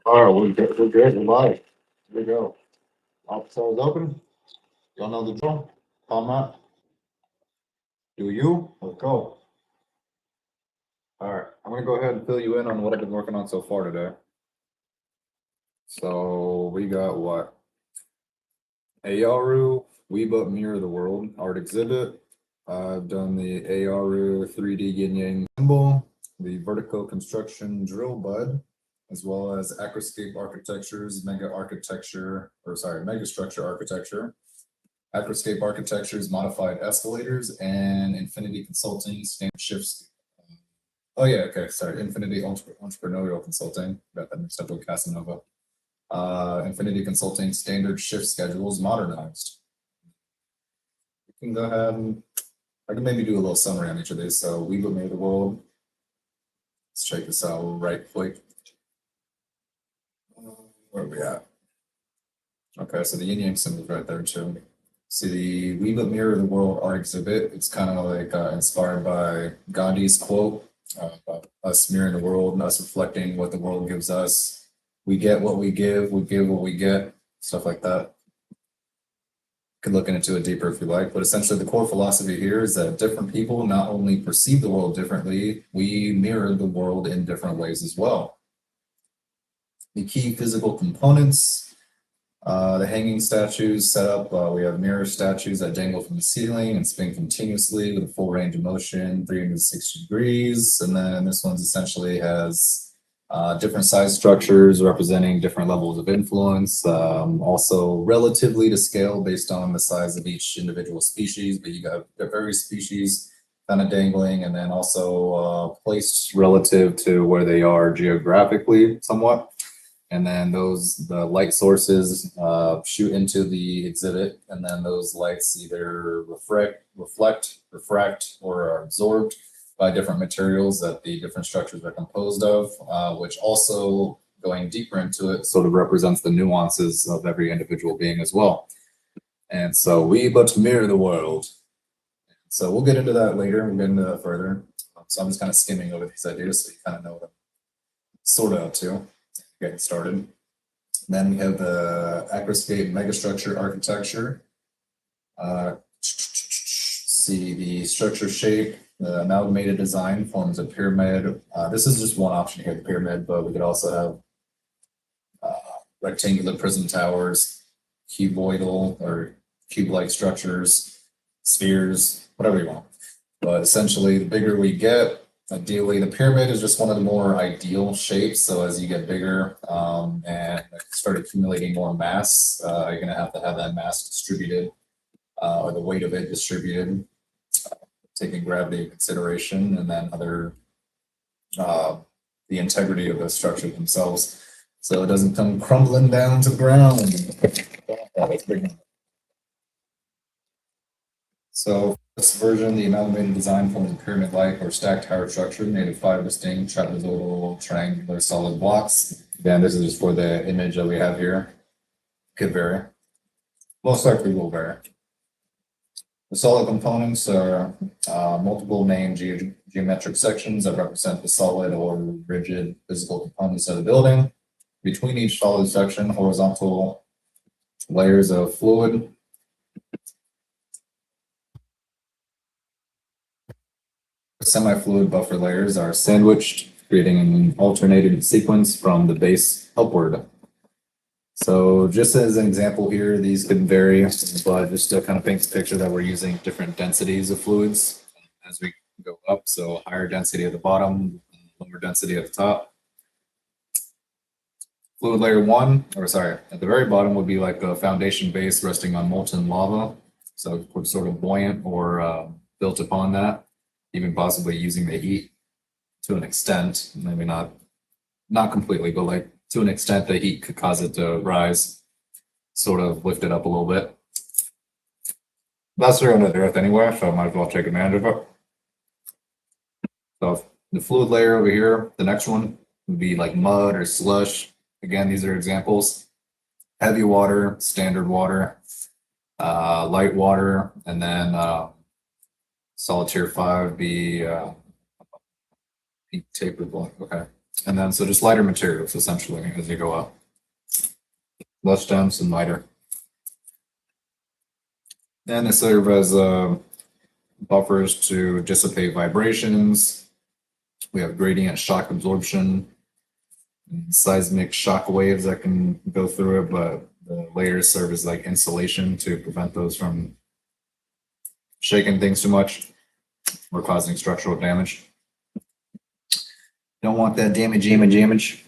All right, we're good. We're live. Here we go. Office hours open. Y'all know the drill. Palm out. Do you? Let's go. All right, I'm gonna go ahead and fill you in on what I've been working on so far today. So we got what? Ayaru, Weeba Mirror the World art exhibit. I've done the Ayaru 3D yin yang symbol, the vertical construction drill bud, as well as Acroscape Architectures, Megastructure Architecture, Acroscape Architectures, Modified Escalators, and Infinity Consulting Standard Shifts. Oh yeah, okay, sorry, Infinity Entrepreneurial Consulting. Got that mixed up with Casanova. Infinity Consulting Standard Shift Schedules Modernized. You can go ahead and I can maybe do a little summary on each of these. So we made the world. Let's check this out right quick. Where are we at? Okay, so the yin yang symbol is right there too. See the We But Mirror the World art exhibit. It's kind of like inspired by Gandhi's quote about us mirroring the world and us reflecting what the world gives us. We get what we give what we get, stuff like that. Could look into it deeper if you like, but essentially the core philosophy here is that different people not only perceive the world differently, we mirror the world in different ways as well. The key physical components, the hanging statues set up, we have mirror statues that dangle from the ceiling and spin continuously with a full range of motion, 360 degrees. And then this one's essentially has different size structures representing different levels of influence, also relatively to scale based on the size of each individual species, but you got various species kind of dangling, and then also placed relative to where they are geographically somewhat. And then the light sources shoot into the exhibit, and then those lights either reflect, refract, or are absorbed by different materials that the different structures are composed of, which also, going deeper into it, sort of represents the nuances of every individual being as well. And so we but mirror the world. So we'll get into that later, we'll get into that further. So I'm just kind of skimming over these ideas so you kind of know what I'm sort of up to, getting started. Then we have the Acroscape Megastructure Architecture. See the structure shape. The amalgamated design forms a pyramid. This is just one option here, the pyramid, but we could also have rectangular prism towers, cuboidal or cube-like structures, spheres, whatever you want. But essentially, the bigger we get, ideally, the pyramid is just one of the more ideal shapes. So as you get bigger and start accumulating more mass, you're going to have that mass distributed or the weight of it distributed, taking gravity into consideration, and then the integrity of the structure themselves, so it doesn't come crumbling down to the ground. So this version, the amalgamated design forms a pyramid-like or stacked tower structure made of 5 distinct trapezoidal triangular solid blocks. Again, this is just for the image that we have here. Could vary. Most likely will vary. The solid components are multiple named geometric sections that represent the solid or rigid physical components of the building. Between each solid section, horizontal layers of fluid. Semi-fluid buffer layers are sandwiched, creating an alternating sequence from the base upward. So just as an example here, these could vary, but just to kind of paint the picture that we're using different densities of fluids as we go up. So higher density at the bottom, lower density at the top. Fluid layer 1, or sorry, at the very bottom would be like a foundation base resting on molten lava. So sort of buoyant or built upon that, even possibly using the heat to an extent, maybe not completely, but like to an extent, the heat could cause it to rise, sort of lift it up a little bit. That's around the earth anyway, so I might as well take advantage of it. So the fluid layer over here, the next one would be like mud or slush. Again, these are examples. Heavy water, standard water, light water, and then solid tier 5 be pink tapered block. Okay. And then so just lighter materials essentially as you go up. Less dense and lighter. And they serve as buffers to dissipate vibrations. We have gradient shock absorption, and seismic shock waves that can go through it, but the layers serve as like insulation to prevent those from shaking things too much or causing structural damage. Don't want that damage.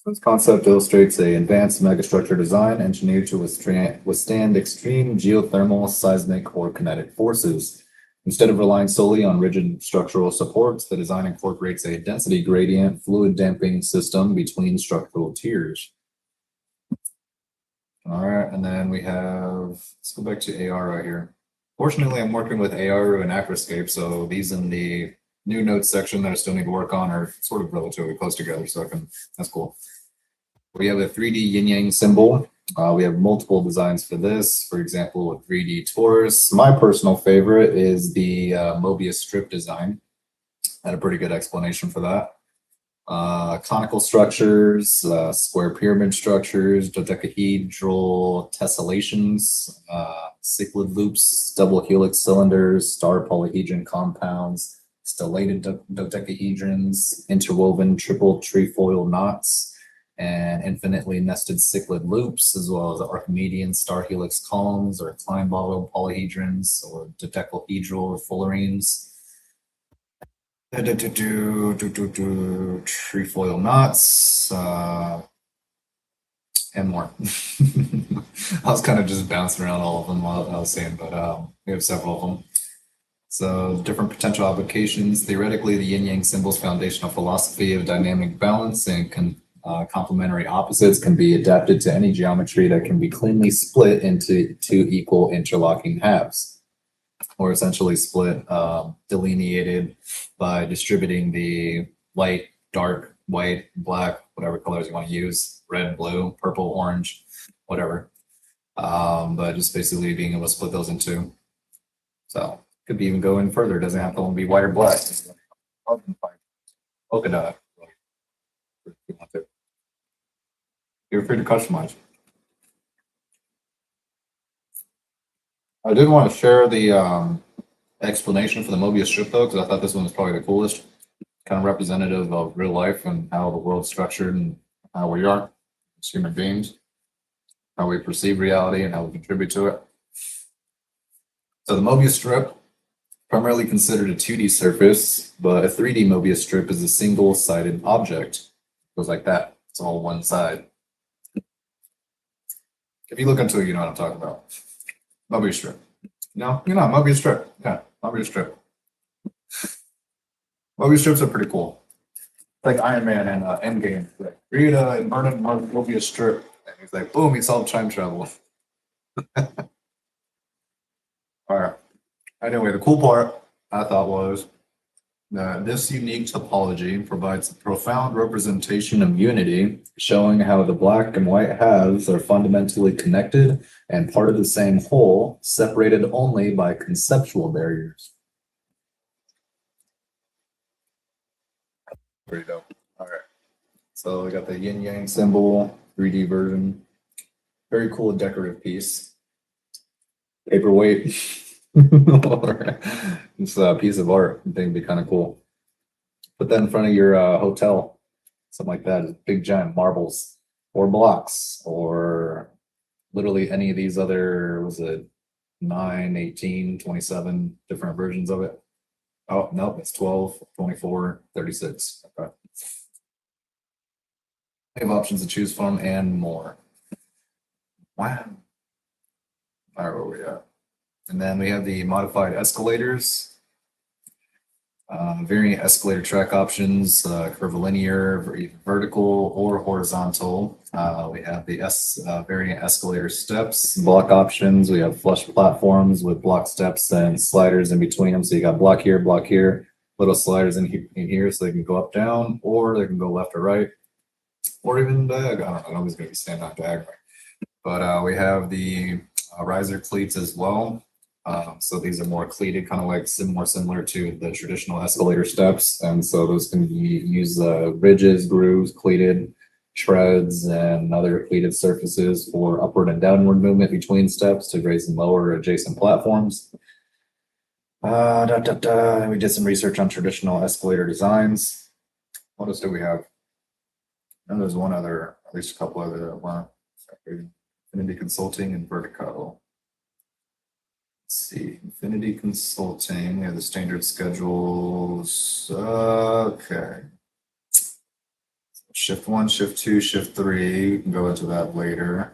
This concept illustrates an advanced megastructure design engineered to withstand extreme geothermal, seismic, or kinetic forces. Instead of relying solely on rigid structural supports, the design incorporates a density gradient fluid damping system between structural tiers. All right, and then we have, let's go back to AR right here. Fortunately, I'm working with AR and Aquascape, so these in the new notes section that I still need to work on are sort of relatively close together, so that's cool. We have a 3D yin-yang symbol. We have multiple designs for this. For example, a 3D torus. My personal favorite is the Mobius strip design. I had a pretty good explanation for that. Conical structures, square pyramid structures, dodecahedral tessellations, cyclid loops, double helix cylinders, star polyhedron compounds, stellated dodecahedrons, interwoven triple trefoil knots, and infinitely nested cyclid loops, as well as Archimedean star helix columns or Klein-Bottle polyhedrons or dodecahedral fullerenes. Trefoil knots, and more. I was kind of just bouncing around all of them while I was saying, but we have several of them. So different potential applications. Theoretically, the yin-yang symbol's foundational philosophy of dynamic balance and complementary opposites can be adapted to any geometry that can be cleanly split into two equal interlocking halves, or essentially split, delineated by distributing the light, dark, white, black, whatever colors you want to use, red, blue, purple, orange, whatever. But just basically being able to split those in two. So could be even go in further. It doesn't have to only be white or black. Polka dot. If you want to. Feel free to customize. I did want to share the explanation for the Mobius strip though, because I thought this one was probably the coolest. Kind of representative of real life and how the world's structured and how we are as human beings, how we perceive reality and how we contribute to it. So the Mobius strip, primarily considered a 2D surface, but a 3D Mobius strip is a single-sided object. It goes like that. It's all one side. If you look into it, you know what I'm talking about. Mobius strip. No, you know, Mobius strip. Yeah, Mobius strip. Mobius strips are pretty cool. Like Iron Man and Endgame. Like, read inverted Mobius strip. And he's like, boom, he solved time travel. All right. Anyway, the cool part I thought was that this unique topology provides a profound representation of unity, showing how the black and white halves are fundamentally connected and part of the same whole, separated only by conceptual barriers. There you go. All right. So we got the yin yang symbol, 3D version. Very cool decorative piece. Paperweight. It's a piece of art. I think it'd be kind of cool. Put that in front of your hotel, something like that. Big giant marbles or blocks or literally any of these other, was it 9, 18, 27 different versions of it? Oh, nope, it's 12, 24, 36. Okay. We have options to choose from and more. Wow. All right, where we at? And then we have the modified escalators, variant escalator track options, curvilinear, vertical, or horizontal. We have the variant escalator steps, block options. We have flush platforms with block steps and sliders in between them. So you got block here, little sliders in here so they can go up, down, or they can go left or right, or even diagonal. I don't know, nobody's going to be standing on diagonal. But we have the riser cleats as well. So these are more cleated, kind of like more similar to the traditional escalator steps. And so those can be use ridges, grooves, cleated treads, and other cleated surfaces for upward and downward movement between steps to raise and lower adjacent platforms. We did some research on traditional escalator designs. What else do we have? And there's one other, at least a couple other that weren't. Infinity Consulting and Vertical. Let's see, Infinity Consulting, we have the standard schedules. Okay. Shift 1, Shift 2, Shift 3, we can go into that later.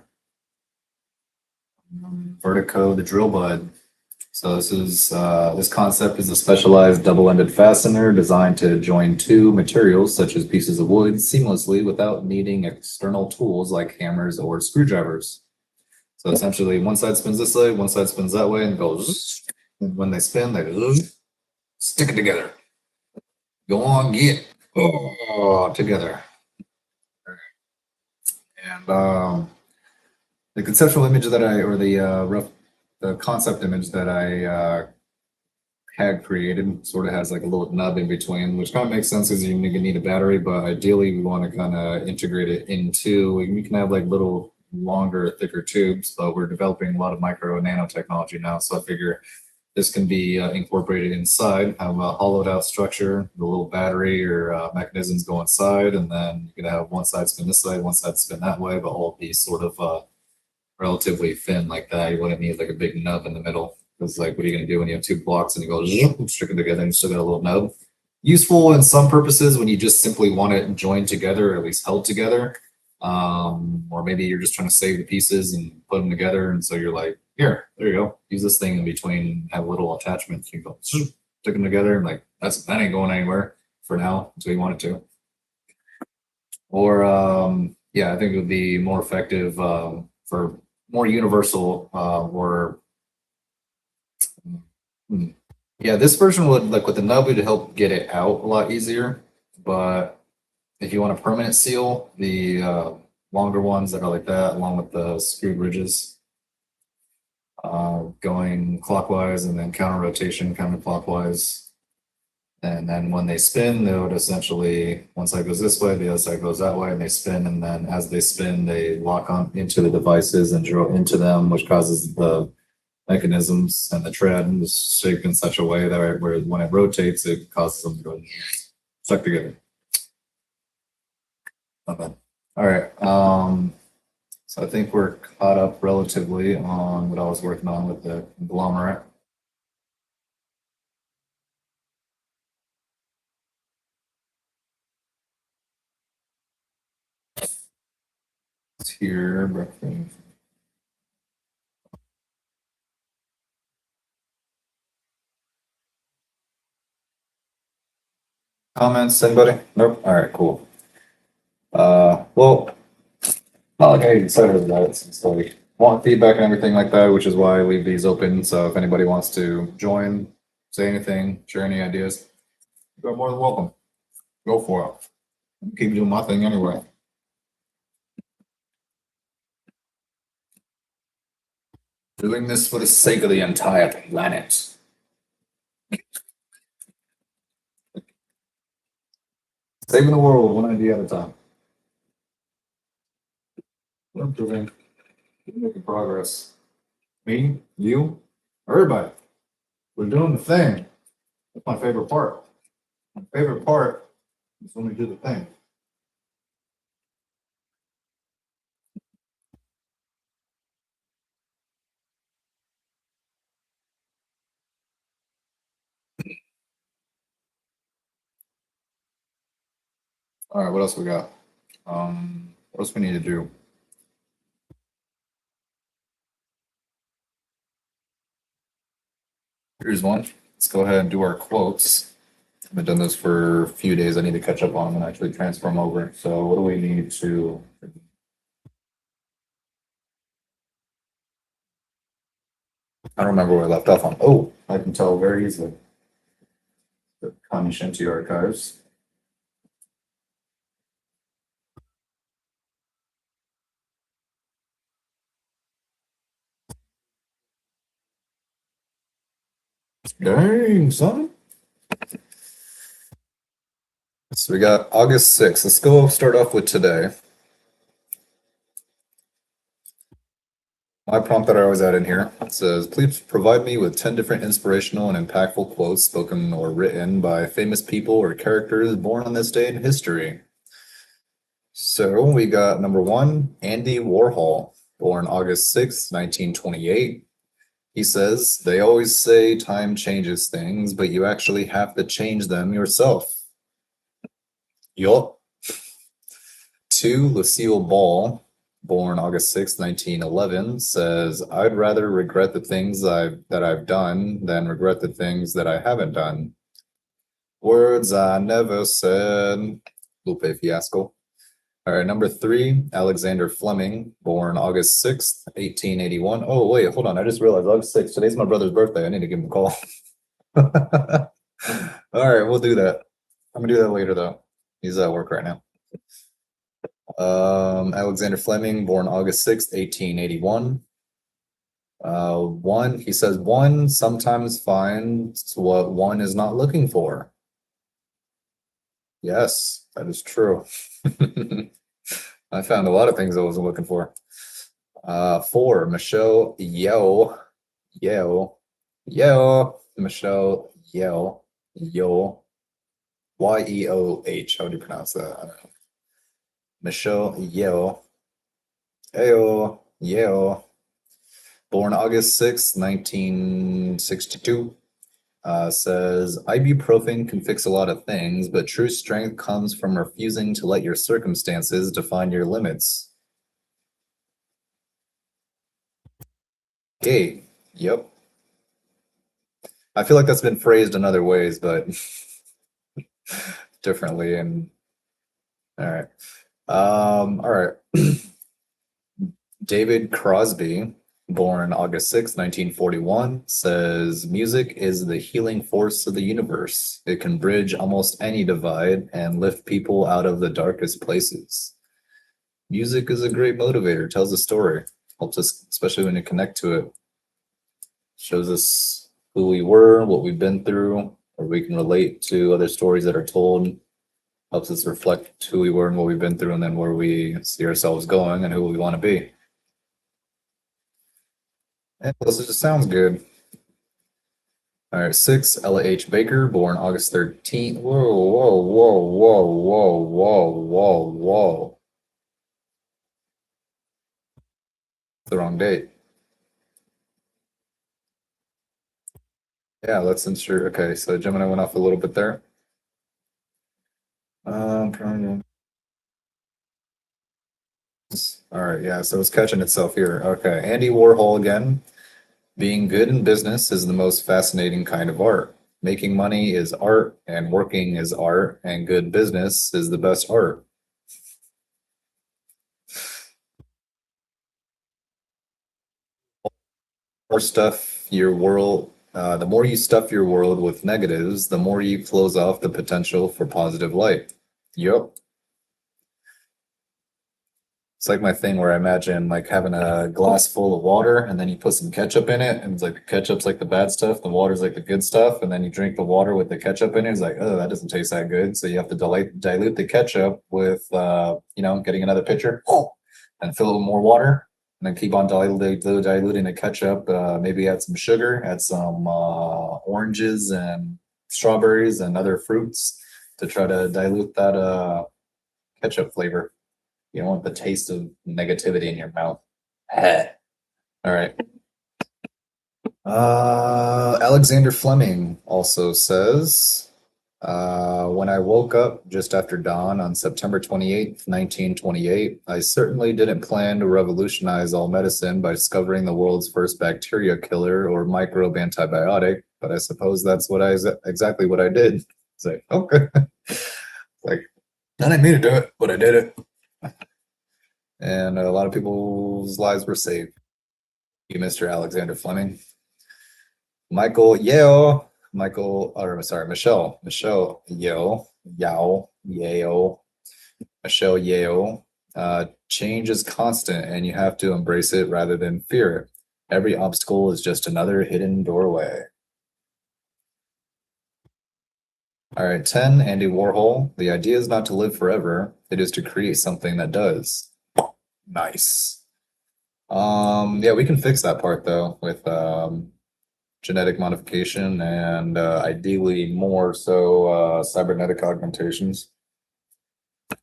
Vertico, the drill bud. So this concept is a specialized double-ended fastener designed to join two materials such as pieces of wood seamlessly without needing external tools like hammers or screwdrivers. So essentially one side spins this way, one side spins that way and goes, and when they spin, they stick it together. Go on, get together. And the conceptual image that or the concept image that I had created sort of has like a little nub in between, which kind of makes sense because you need a battery, but ideally we want to kind of integrate it into, we can have like little longer, thicker tubes, but we're developing a lot of micro and nanotechnology now. So I figure this can be incorporated inside, have a hollowed out structure, the little battery or mechanisms go inside, and then you can have one side spin this way, one side spin that way, but all be sort of relatively thin like that. You wouldn't need like a big nub in the middle. Because like, what are you going to do when you have two blocks and you go stick them together and you still got a little nub? Useful in some purposes when you just simply want it joined together or at least held together. Or maybe you're just trying to save the pieces and put them together. And so you're like, here, there you go. Use this thing in between, have little attachments. You go stick them together and like, that ain't going anywhere for now until you want it to. Or yeah, I think it would be more effective for more universal or yeah, this version would like with the nub would help get it out a lot easier. But if you want a permanent seal, the longer ones that are like that, along with the screwed ridges, going clockwise and then counter rotation, counterclockwise. And then when they spin, they would essentially, one side goes this way, the other side goes that way, and they spin. And then as they spin, they lock on into the devices and drill into them, which causes the mechanisms and the tread is shaped in such a way that where when it rotates, it causes them to go stuck together. Okay. All right. So I think we're caught up relatively on what I was working on with the conglomerate. It's here. Comments, anybody? Nope. All right, cool. Well, not like I excited about it since like want feedback and everything like that, which is why I leave these open. So if anybody wants to join, say anything, share any ideas, you're more than welcome. Go for it. Keep doing my thing anyway. Doing this for the sake of the entire planet. Saving the world one idea at a time. We're improving. We're making progress. Me, you, everybody. We're doing the thing. That's my favorite part. My favorite part is when we do the thing. All right, what else we got? What else we need to do? Here's one. Let's go ahead and do our quotes. I've been doing this for a few days. I need to catch up on them and actually transfer them over. So what do we need to? I don't remember where I left off on. Oh, I can tell very easily. The Kamishinti archives. Dang, son. So we got August 6th. Let's go start off with today. My prompt that I always add in here says, please provide me with 10 different inspirational and impactful quotes spoken or written by famous people or characters born on this day in history. So we got number 1, Andy Warhol, born August 6th, 1928. He says, they always say time changes things, but you actually have to change them yourself. Yup. 2, Lucille Ball, born August 6, 1911, says, I'd rather regret the things that I've done than regret the things that I haven't done. Words I never said. Lupe Fiasco. All right, number 3, Alexander Fleming, born August 6th, 1881. Oh, wait, hold on. I just realized August 6th. Today's my brother's birthday. I need to give him a call. All right, we'll do that. I'm gonna do that later, though. He's at work right now. Alexander Fleming, born August 6th, 1881. He says, one sometimes finds what one is not looking for. Yes, that is true. I found a lot of things I wasn't looking for. 4, Michelle Yeoh. Michelle Yeoh. Yeoh. How do you pronounce that? I don't know. Michelle Yeoh. Yeoh. Born August 6, 1962. Says, ibuprofen can fix a lot of things, but true strength comes from refusing to let your circumstances define your limits. Yay. Yep. I feel like that's been phrased in other ways, but differently. And all right. All right. David Crosby, born August 6, 1941, says, music is the healing force of the universe. It can bridge almost any divide and lift people out of the darkest places. Music is a great motivator, tells a story, helps us, especially when you connect to it. Shows us who we were, what we've been through, or we can relate to other stories that are told. Helps us reflect who we were and what we've been through, and then where we see ourselves going and who we want to be. And plus, it just sounds good. All right, 6, Ella H. Baker, born August 13th. Whoa. The wrong date. Yeah, let's ensure. Okay, so Gemini went off a little bit there. All right, yeah, so it's catching itself here. Okay, Andy Warhol again. Being good in business is the most fascinating kind of art. Making money is art, and working is art, and good business is the best art. More stuff your world, the more you stuff your world with negatives, the more you close off the potential for positive light. Yep. It's like my thing where I imagine like having a glass full of water and then you put some ketchup in it, and it's like the ketchup's like the bad stuff, the water's like the good stuff, and then you drink the water with the ketchup in it. It's like, oh, that doesn't taste that good. So you have to dilute the ketchup with, getting another pitcher and fill it with more water, and then keep on diluting the ketchup. Maybe add some sugar, add some oranges and strawberries and other fruits to try to dilute that ketchup flavor. You don't want the taste of negativity in your mouth. All right. Alexander Fleming also says, when I woke up just after dawn on September 28th, 1928, I certainly didn't plan to revolutionize all medicine by discovering the world's first bacteria killer or microbe antibiotic, but I suppose that's exactly what I did. It's like, okay. Like, I didn't mean to do it, but I did it. And a lot of people's lives were saved. You, Mr. Alexander Fleming. Michelle Yeoh. Michelle Yeoh. Change is constant and you have to embrace it rather than fear it. Every obstacle is just another hidden doorway. All right, 10, Andy Warhol. The idea is not to live forever. It is to create something that does. Nice. Yeah, we can fix that part though with genetic modification and ideally more so cybernetic augmentations.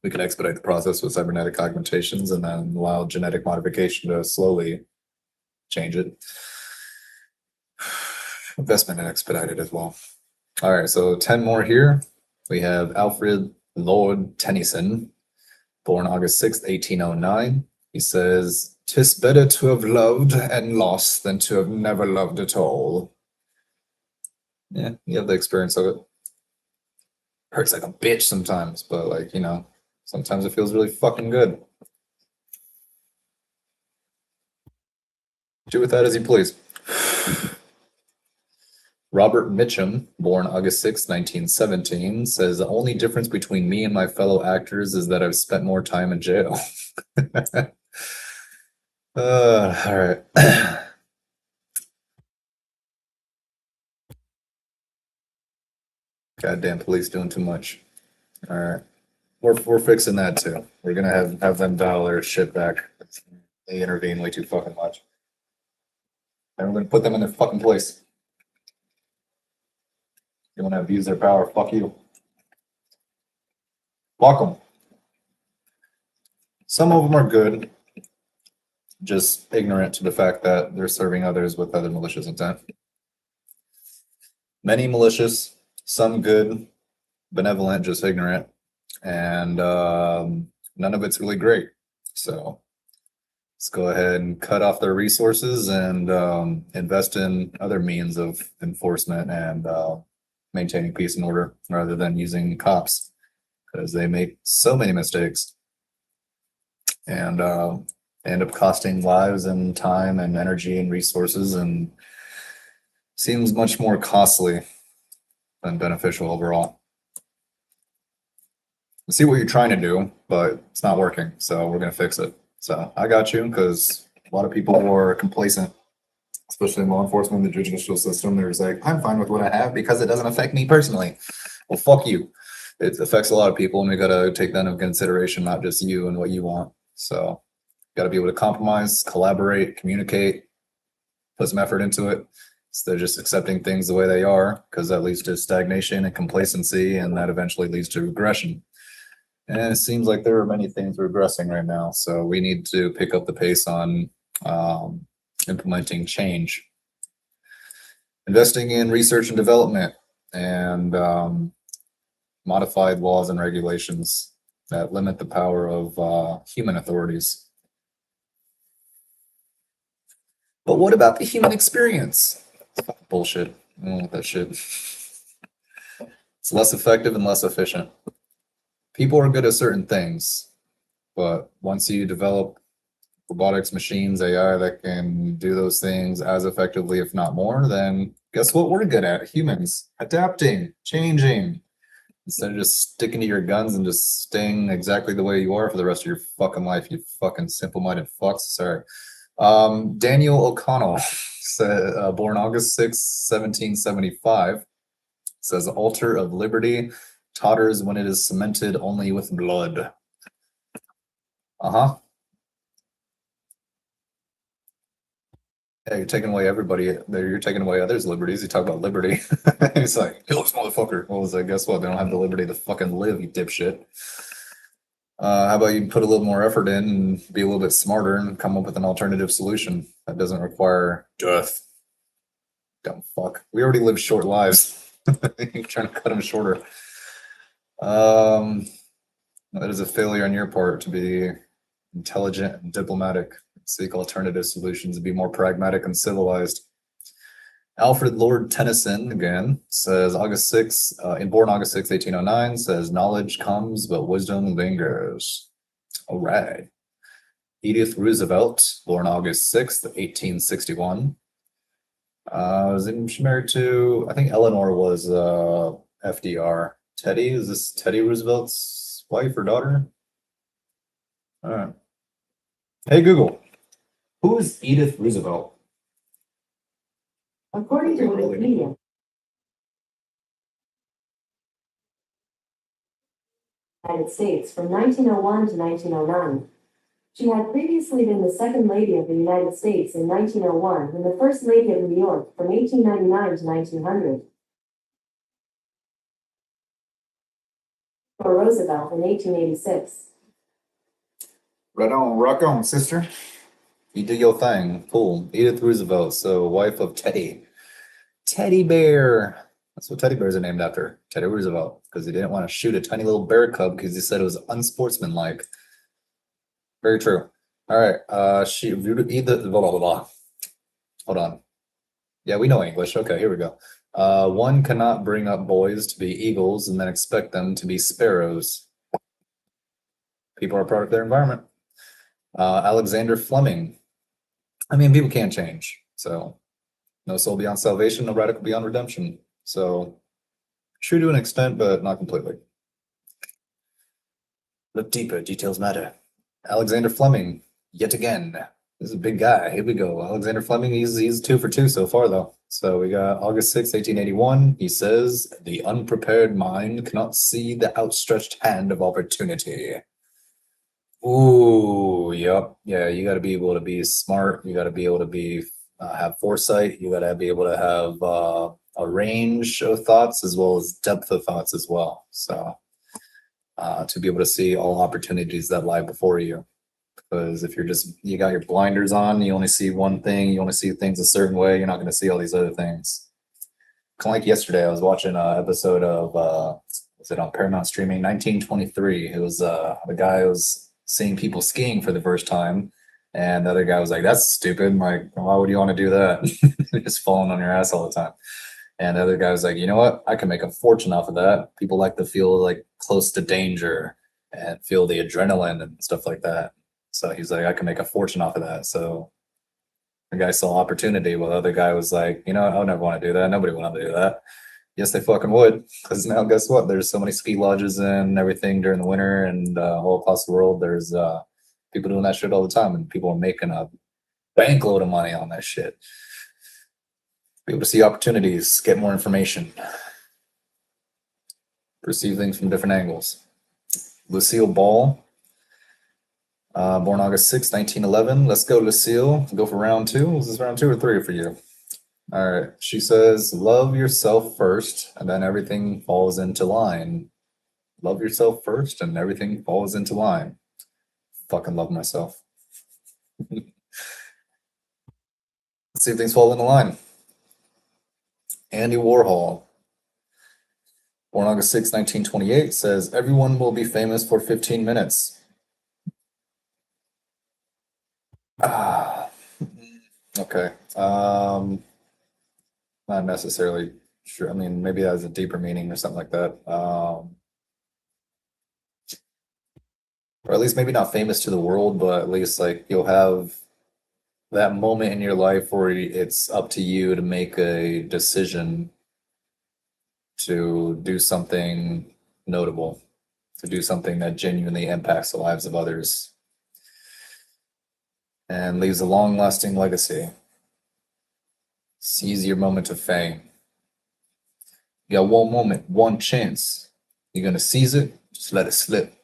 We can expedite the process with cybernetic augmentations and then allow genetic modification to slowly change it. Investment and expedited as well. All right, so 10 more here. We have Alfred Lord Tennyson, born August 6th, 1809. He says, "'Tis better to have loved and lost than to have never loved at all." Yeah, you have the experience of it. Hurts like a bitch sometimes, but like, you know, sometimes it feels really fucking good. Do with that as you please. Robert Mitchum, born August 6th, 1917, says the only difference between me and my fellow actors is that I've spent more time in jail. All right. Goddamn police doing too much. All right. We're fixing that too. We're gonna have them dial their shit back. They intervene way too fucking much. And we're gonna put them in their fucking place. You wanna abuse their power, fuck you. Fuck them. Some of them are good, just ignorant to the fact that they're serving others with other malicious intent. Many malicious, some good, benevolent, just ignorant, and none of it's really great. So let's go ahead and cut off their resources and invest in other means of enforcement and maintaining peace and order rather than using cops because they make so many mistakes and end up costing lives and time and energy and resources and seems much more costly than beneficial overall. I see what you're trying to do, but it's not working, so we're going to fix it. So I got you because a lot of people are complacent, especially in law enforcement, the judicial system. They're just like, I'm fine with what I have because it doesn't affect me personally. Well, fuck you. It affects a lot of people, and we got to take that into consideration, not just you and what you want. So got to be able to compromise, collaborate, communicate, put some effort into it instead of just accepting things the way they are, because that leads to stagnation and complacency, and that eventually leads to regression. And it seems like there are many things regressing right now. So we need to pick up the pace on implementing change. Investing in research and development and modified laws and regulations that limit the power of human authorities. But what about the human experience? Bullshit. I don't want that shit. It's less effective and less efficient. People are good at certain things, but once you develop robotics, machines, AI that can do those things as effectively, if not more, then guess what we're good at? Humans. Adapting, changing. Instead of just sticking to your guns and just staying exactly the way you are for the rest of your fucking life, you fucking simple-minded fucks. Sorry. Daniel O'Connell, born August 6th, 1775, says the altar of liberty totters when it is cemented only with blood. Yeah, you're taking away everybody. You're taking away others' liberties. You talk about liberty. It's like, kill this motherfucker. Well, it's like, guess what? They don't have the liberty to fucking live, you dipshit. How about you put a little more effort in and be a little bit smarter and come up with an alternative solution that doesn't require death? Dumb fuck. We already live short lives. You're trying to cut them shorter. That is a failure on your part to be intelligent and diplomatic. Seek alternative solutions and be more pragmatic and civilized. Alfred Lord Tennyson, again, says born August 6th, 1809, says, knowledge comes, but wisdom lingers. All right. Edith Roosevelt, born August 6th, 1861. She married to, I think Eleanor was FDR. Teddy, is this Teddy Roosevelt's wife or daughter? All right. Hey, Google, who is Edith Roosevelt? According to Wikipedia, United States from 1901 to 1909. She had previously been the Second Lady of the United States in 1901 and the First Lady of New York from 1899 to 1900. For Roosevelt in 1886. Rock on, sister. You do your thing. Cool. Edith Roosevelt, so wife of Teddy. Teddy Bear. That's what teddy bears are named after. Teddy Roosevelt, because he didn't want to shoot a tiny little bear cub because he said it was unsportsmanlike. Very true. All right. She either blah, blah, blah. Hold on. Yeah, we know English. Okay, here we go. One cannot bring up boys to be eagles and then expect them to be sparrows. People are a product of their environment. Alexander Fleming. I mean, people can't change. So, no soul beyond salvation, no radical beyond redemption. So, true to an extent, but not completely. Look deeper, details matter. Alexander Fleming, yet again. This is a big guy. Here we go. Alexander Fleming, he's 2 for 2 so far, though. So we got August 6, 1881. He says, the unprepared mind cannot see the outstretched hand of opportunity. Ooh, yep. Yeah, you got to be able to be smart. You got to be able to be have foresight. You got to be able to have a range of thoughts as well as depth of thoughts as well. So to be able to see all opportunities that lie before you. Because if you got your blinders on, you only see one thing, you only see things a certain way, you're not going to see all these other things. Kind of like yesterday, I was watching an episode of, was it on Paramount Streaming, 1923. It was the guy who was seeing people skiing for the first time. And the other guy was like, that's stupid. I'm like, why would you want to do that? Just falling on your ass all the time. And the other guy was like, you know what? I can make a fortune off of that. People like to feel like close to danger and feel the adrenaline and stuff like that. So he's like, I can make a fortune off of that. So the guy saw opportunity, while the other guy was like, you know, I would never want to do that. Nobody would want to do that. Yes, they fucking would. Because now, guess what? There's so many ski lodges and everything during the winter and all across the world. There's people doing that shit all the time, and people are making a bankload of money on that shit. Be able to see opportunities, get more information, perceive things from different angles. Lucille Ball. Born August 6, 1911. Let's go, Lucille. Go for round 2. Was this round 2 or 3 for you? All right. She says, love yourself first, and then everything falls into line. Love yourself first, and everything falls into line. Fucking love myself. Let's see if things fall into line. Andy Warhol. Born August 6, 1928, says, everyone will be famous for 15 minutes. Okay. Not necessarily sure. I mean, maybe that has a deeper meaning or something like that. Or at least maybe not famous to the world, but at least like you'll have that moment in your life where it's up to you to make a decision to do something notable, to do something that genuinely impacts the lives of others and leaves a long-lasting legacy. Seize your moment of fame. You got one moment, one chance. You're going to seize it, just let it slip.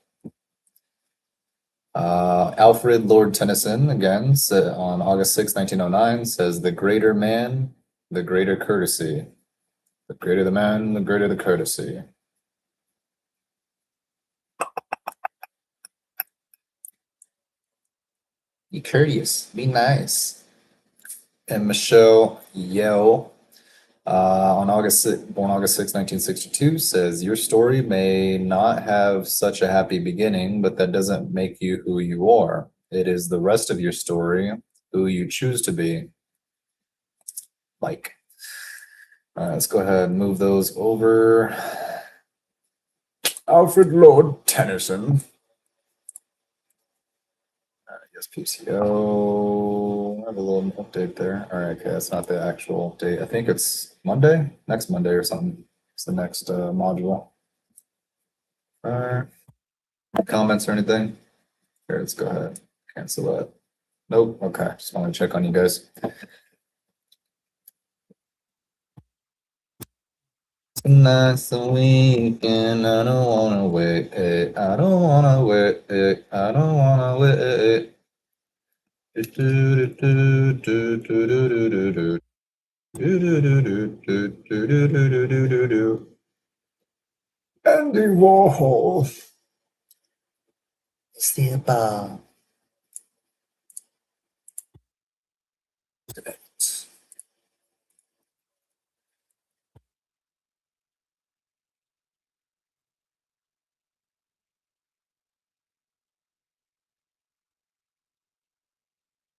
Alfred Lord Tennyson, again, on August 6, 1909, says, the greater man, the greater courtesy. The greater the man, the greater the courtesy. Be courteous, be nice. And Michelle Yeoh, born August 6, 1962, says, your story may not have such a happy beginning, but that doesn't make you who you are. It is the rest of your story, who you choose to be. Like. All right, let's go ahead and move those over. Alfred Lord Tennyson. All right, yes, PCO. I have a little update there. All right, okay, that's not the actual date. I think it's Monday, next Monday or something. It's the next module. All right. Comments or anything? Here, let's go ahead. Cancel that. Nope. Okay, just want to check on you guys. Tonight's the weekend. I don't wanna wait. I don't wanna wait. I don't wanna wait. Andy Warhol. Simple.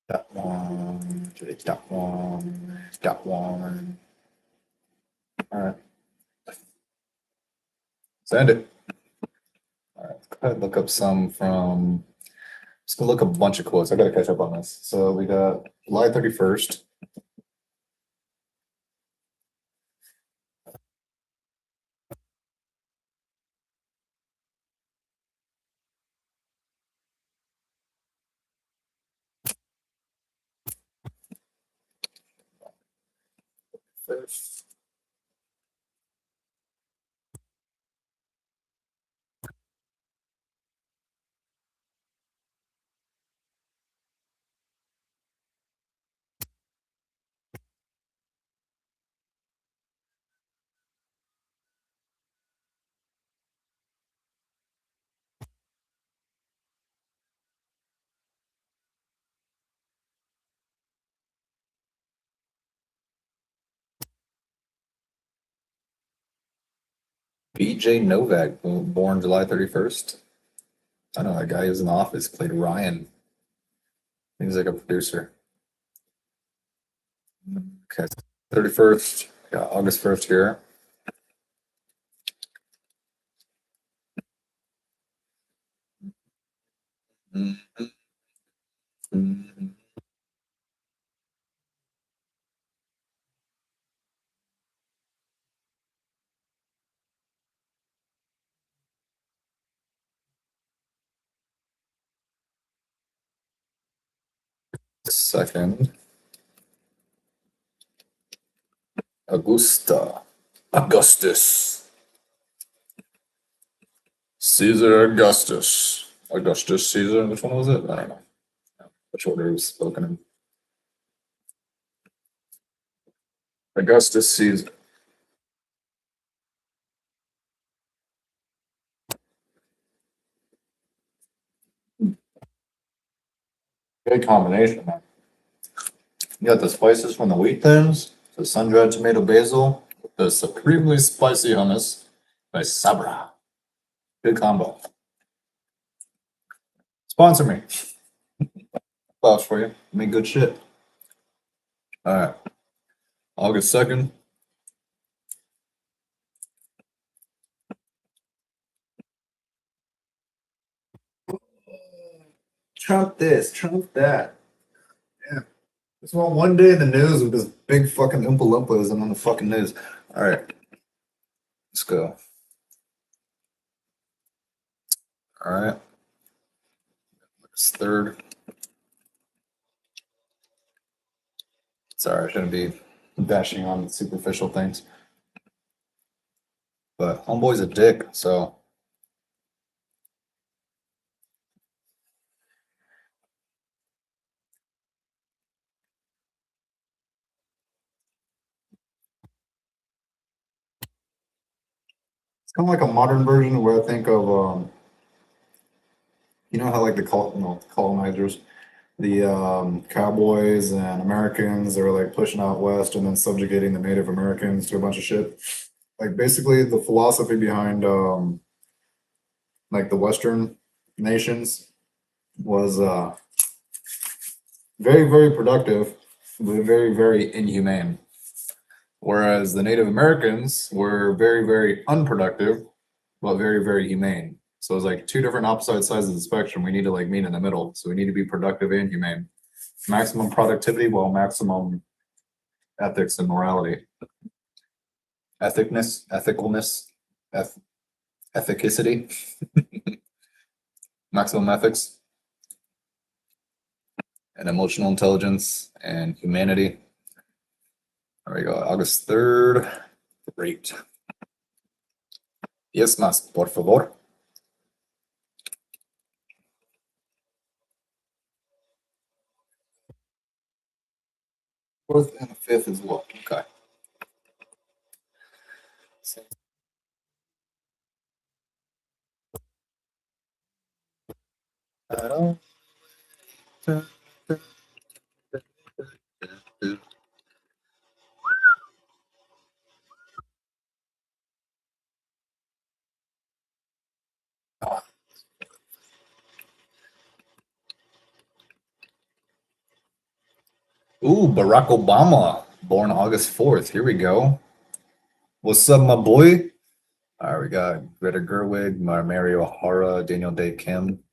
That one. That one. That one. All right. Send it. All right. Go ahead and look up some from. Just gonna look up a bunch of quotes. I gotta catch up on this. So we got July 31st. First. BJ Novak, born July 31st. I know that guy who's in the office, played Ryan. He's like a producer. Okay, 31st, got August 1st here. Second, Augustus. Caesar Augustus. Augustus Caesar. Which one was it? I don't know. Which order it was spoken in. Augustus Caesar. Good combination, man. You got the spices from the wheat thins, the sun-dried tomato basil, the supremely spicy hummus by Sabra. Good combo. Sponsor me. Vouch for you. Make good shit. All right. August 2nd. Trump this, Trump that. Yeah. Just want one day in the news with this big fucking Oompa Loompas and on the fucking news. All right. Let's go. All right. August 3rd. Sorry, I shouldn't be bashing on superficial things. But homeboy's a dick, so. It's kind of like a modern version where I think of, you know how like the colonizers, the cowboys and Americans are like pushing out west and then subjugating the Native Americans to a bunch of shit. Like basically the philosophy behind like the Western nations was very, very productive, but very, very inhumane. Whereas the Native Americans were very, very unproductive, but very, very humane. So it's like two different opposite sides of the spectrum. We need to like meet in the middle. So we need to be productive and humane. Maximum productivity while maximum ethics and morality. Ethicalness, ethicity, maximum ethics, and emotional intelligence and humanity. There we go. August 3rd. Great. Yes, más, por favor. Fourth and the fifth as well. Okay. Ooh, Barack Obama, born August 4th. Here we go. What's up, my boy? All right, we got Greta Gerwig, Mary O'Hara, Daniel Day Kim.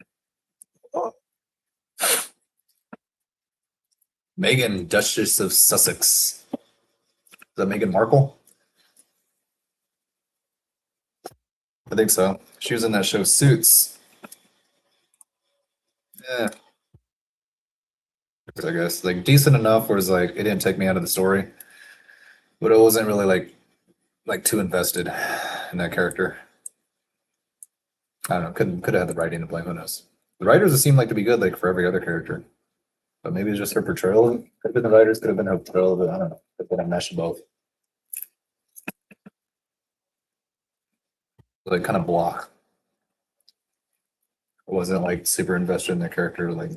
Meghan, Duchess of Sussex. Is that Meghan Markle? I think so. She was in that show Suits. Yeah, I guess like decent enough where it's like it didn't take me out of the story, but it wasn't really like too invested in that character. I don't know. Could have had the writing to blame. Who knows? The writers seem like to be good, like for every other character, but maybe it's just her portrayal. Could have been the writers. Could have been her portrayal. But I don't know. Could have been a mesh of both. Like kind of blah. I wasn't like super invested in the character. Like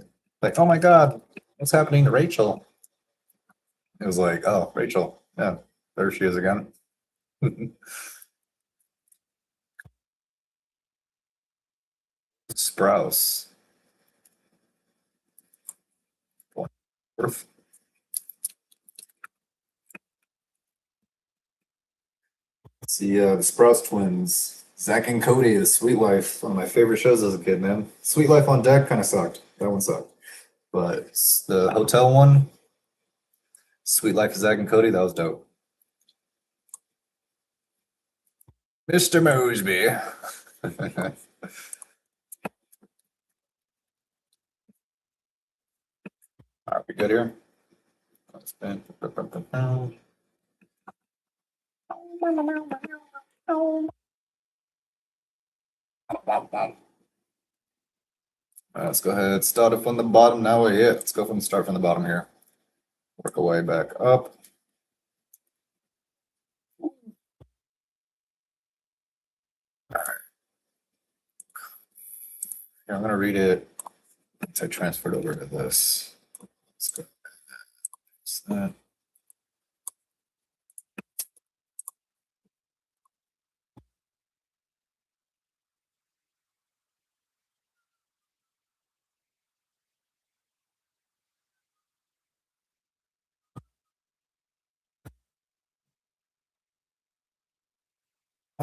oh my god, what's happening to Rachel? It was like oh Rachel, yeah, there she is again. Sprouse. See, the Sprouse twins, Zach and Cody, The Sweet Life, one of my favorite shows as a kid, man. Sweet Life on Deck kind of sucked. That one sucked. But the hotel one, Sweet Life of Zach and Cody, that was dope. Mr. Mosby. Are we good here? Let's go ahead. Start it from the bottom. Now we're here. Let's go start from the bottom here. Work our way back up. All right. Here, I'm gonna read it. I transferred over to this. Let's go. That.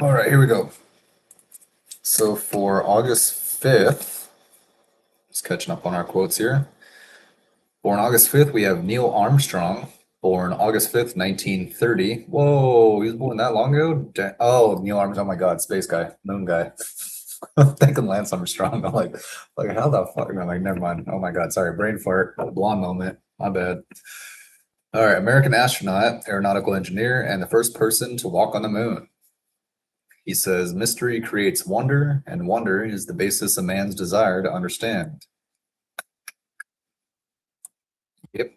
All right, here we go. So for August 5th, just catching up on our quotes here. Born August 5th, we have Neil Armstrong, born August 5th, 1930. Whoa, he was born that long ago? Oh, Neil Armstrong, oh my God, space guy, moon guy. I'm thinking Lance Armstrong. I'm like how the fuck? I'm like, never mind. Oh my God, sorry, brain fart, blonde moment. My bad. All right, American astronaut, aeronautical engineer, and the first person to walk on the moon. He says, mystery creates wonder, and wonder is the basis of man's desire to understand. Yep.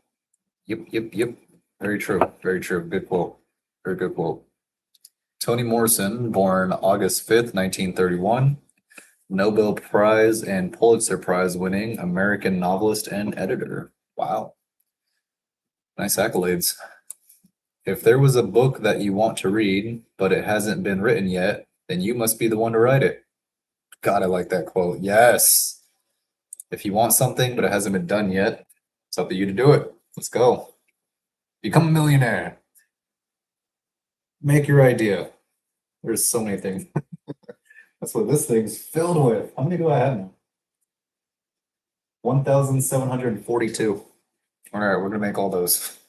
Very true. Very true. Good quote. Very good quote. Toni Morrison, born August 5th, 1931. Nobel Prize and Pulitzer Prize winning American novelist and editor. Wow. Nice accolades. If there was a book that you want to read, but it hasn't been written yet, then you must be the one to write it. God, I like that quote. Yes. If you want something, but it hasn't been done yet, it's up to you to do it. Let's go. Become a millionaire. Make your idea. There's so many things. That's what this thing's filled with. How many do I have now? 1,742. All right, we're gonna make all those.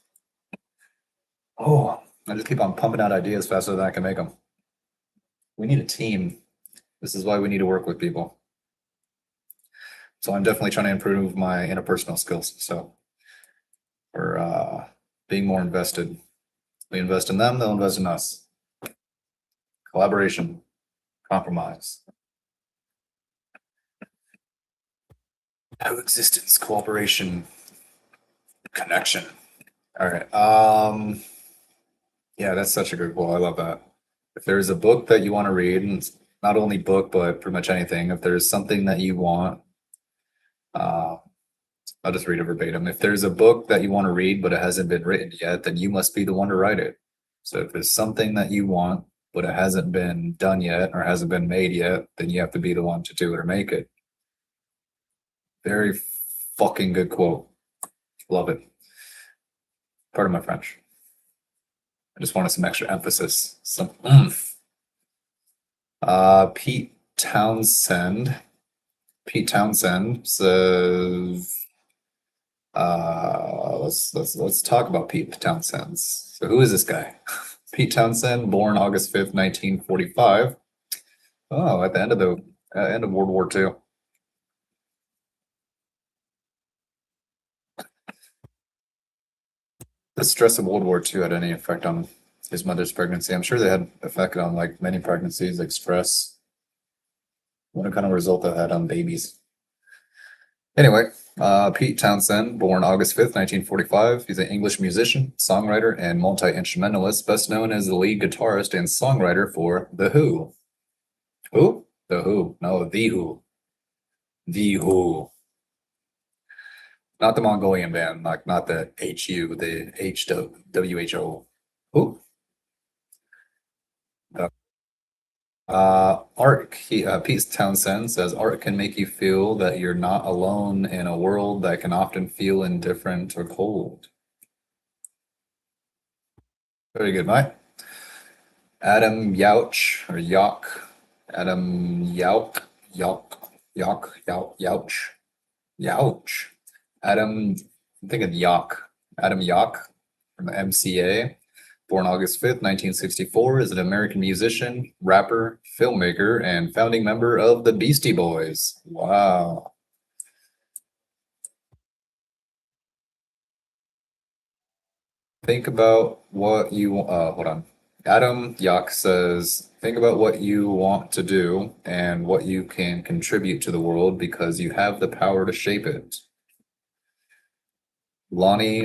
Oh, I just keep on pumping out ideas faster than I can make them. We need a team. This is why we need to work with people. So I'm definitely trying to improve my interpersonal skills. So we're being more invested. We invest in them, they'll invest in us. Collaboration. Compromise. Coexistence, cooperation, connection. All right. Yeah, that's such a good quote. I love that. If there's a book that you want to read, and it's not only book, but pretty much anything, if there's something that you want, I'll just read it verbatim. If there's a book that you want to read, but it hasn't been written yet, then you must be the one to write it. So if there's something that you want, but it hasn't been done yet or hasn't been made yet, then you have to be the one to do it or make it. Very fucking good quote. Love it. Pardon my French. I just wanted some extra emphasis, some oomph. Pete Townsend says, let's talk about Pete Townsend. So who is this guy? Pete Townsend, born August 5th, 1945. Oh, at the end of World War II. The stress of World War II had any effect on his mother's pregnancy? I'm sure they had effect on like many pregnancies, like stress. What kind of result that had on babies? Anyway, Pete Townsend, born August 5th, 1945. He's an English musician, songwriter, and multi-instrumentalist, best known as the lead guitarist and songwriter for The Who. Who? The Who. No, The Who. The Who. Not the Mongolian band, like not the HU, the WHO. Who? Pete Townsend says art can make you feel that you're not alone in a world that can often feel indifferent or cold. Very good, mate. Adam Yauch or Yauch. Adam Yauch. Adam, I'm thinking Yauch. Adam Yauch from the MCA. Born August 5th, 1964, is an American musician, rapper, filmmaker, and founding member of the Beastie Boys. Wow. Think about what you, hold on. Adam Yauch says, think about what you want to do and what you can contribute to the world because you have the power to shape it. Lonnie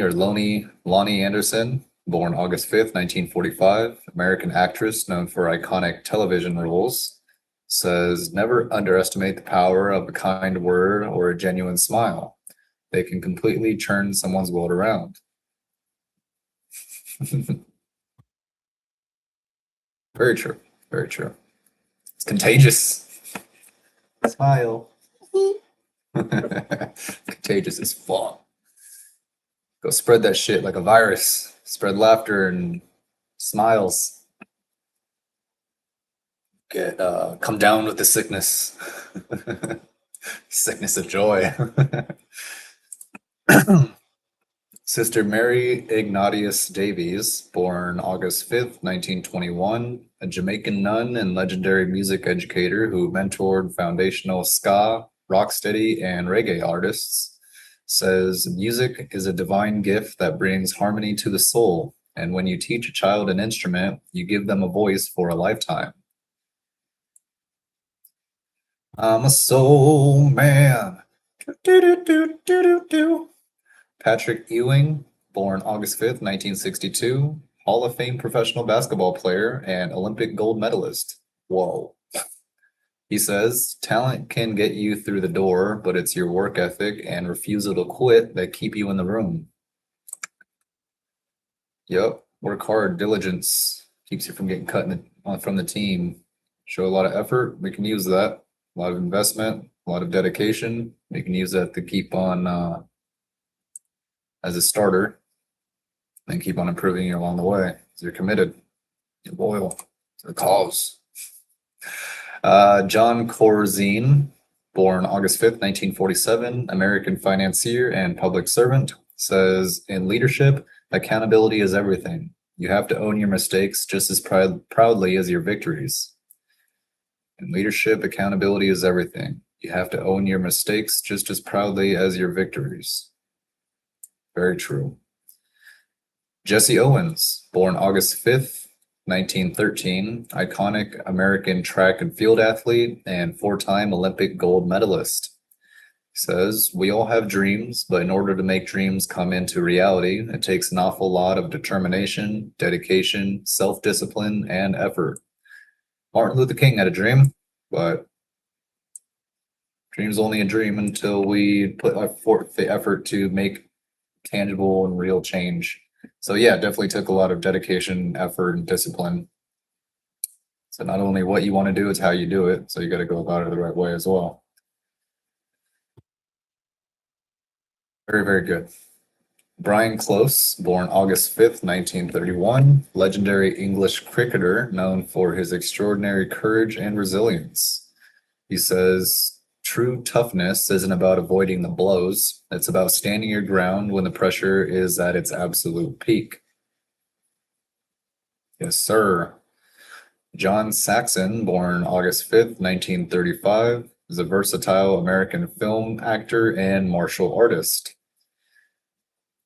Anderson, born August 5th, 1945, American actress known for iconic television roles, says never underestimate the power of a kind word or a genuine smile. They can completely turn someone's world around. Very true. Very true. It's contagious. Smile. Contagious as fuck. Go spread that shit like a virus. Spread laughter and smiles. Come down with the sickness. Sickness of joy. Sister Mary Ignatius Davies, born August 5th, 1921, a Jamaican nun and legendary music educator who mentored foundational ska, rocksteady, and reggae artists, says music is a divine gift that brings harmony to the soul, and when you teach a child an instrument, you give them a voice for a lifetime. I'm a soul man. Patrick Ewing, born August 5th, 1962, Hall of Fame professional basketball player and Olympic gold medalist. Whoa. He says, talent can get you through the door, but it's your work ethic and refusal to quit that keep you in the room. Yep, work hard, diligence keeps you from getting cut from the team. Show a lot of effort, we can use that. A lot of investment, a lot of dedication. We can use that to keep on as a starter and keep on improving you along the way. So you're committed, you're loyal to the cause. John Corzine, born August 5th, 1947, American financier and public servant, says, in leadership, accountability is everything. You have to own your mistakes just as proudly as your victories. In leadership, accountability is everything. You have to own your mistakes just as proudly as your victories. Very true. Jesse Owens, born August 5th, 1913, iconic American track and field athlete and four-time Olympic gold medalist. Says, we all have dreams, but in order to make dreams come into reality, it takes an awful lot of determination, dedication, self-discipline, and effort. Martin Luther King had a dream, but dream's only a dream until we put forth the effort to make tangible and real change. So yeah, definitely took a lot of dedication, effort, and discipline. So not only what you want to do, it's how you do it. So you got to go about it the right way as well. Very, very good. Brian Close, born August 5th, 1931, legendary English cricketer known for his extraordinary courage and resilience. He says, true toughness isn't about avoiding the blows. It's about standing your ground when the pressure is at its absolute peak. Yes, sir. John Saxon, born August 5th, 1935, is a versatile American film actor and martial artist.